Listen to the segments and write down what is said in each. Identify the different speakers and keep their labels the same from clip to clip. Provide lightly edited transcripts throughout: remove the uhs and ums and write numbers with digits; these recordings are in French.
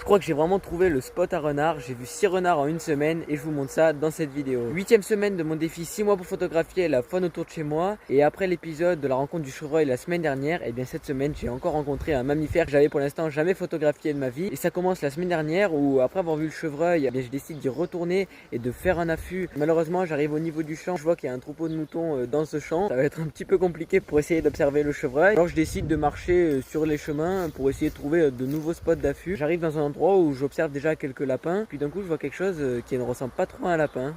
Speaker 1: crois que j'ai vraiment trouvé le spot à renard. J'ai vu 6 renards en une semaine et je vous montre ça dans cette vidéo. 8e semaine de mon défi 6 mois pour photographier la faune autour de chez moi. Et après l'épisode de la rencontre du chevreuil la semaine dernière, et bien cette semaine j'ai encore rencontré un mammifère que j'avais pour l'instant jamais photographié de ma vie. Et ça commence la semaine dernière où après avoir vu le chevreuil, eh bien je décide d'y retourner et de faire un affût. Malheureusement j'arrive au niveau du champ, je vois qu'il y a un troupeau de moutons dans ce champ. Ça va être un petit peu compliqué pour essayer d'observer le chevreuil. Alors je décide de marcher sur les chemins pour essayer de trouver de nouveaux spots d'affût. J'arrive dans un endroit où j'observe déjà quelques lapins, puis d'un coup je vois quelque chose qui ne ressemble pas trop à un lapin.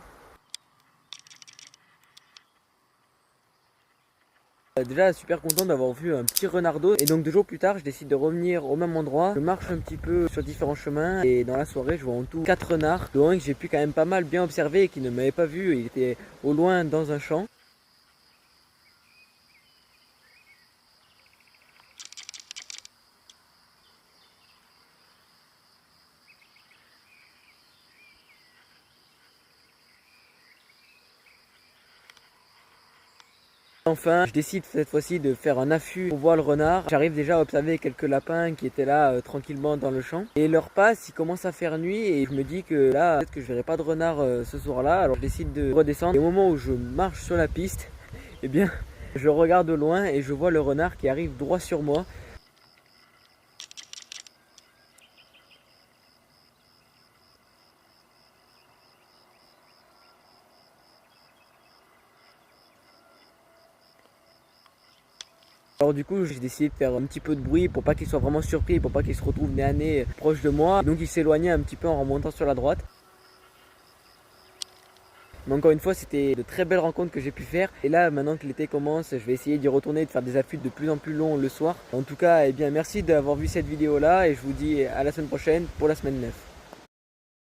Speaker 1: Déjà super content d'avoir vu un petit renardeau, et donc 2 jours plus tard je décide de revenir au même endroit. Je marche un petit peu sur différents chemins et dans la soirée je vois en tout 4 renards, dont un que j'ai pu quand même pas mal bien observer et qui ne m'avait pas vu. Il était au loin dans un champ. Enfin, je décide cette fois-ci de faire un affût pour voir le renard. J'arrive déjà à observer quelques lapins qui étaient là tranquillement dans le champ. Et l'heure passe, il commence à faire nuit et je me dis que là, peut-être que je verrai pas de renard ce soir-là. Alors je décide de redescendre. Et au moment où je marche sur la piste, eh bien, je regarde au loin et je vois le renard qui arrive droit sur moi. Alors du coup j'ai décidé de faire un petit peu de bruit pour pas qu'il soit vraiment surpris, pour pas qu'il se retrouve nez à nez proche de moi. Donc il s'éloignait un petit peu en remontant sur la droite. Mais encore une fois c'était de très belles rencontres que j'ai pu faire. Et là maintenant que l'été commence, je vais essayer d'y retourner et de faire des affûts de plus en plus longs le soir. En tout cas, eh bien merci d'avoir vu cette vidéo là et je vous dis à la semaine prochaine pour la semaine 9.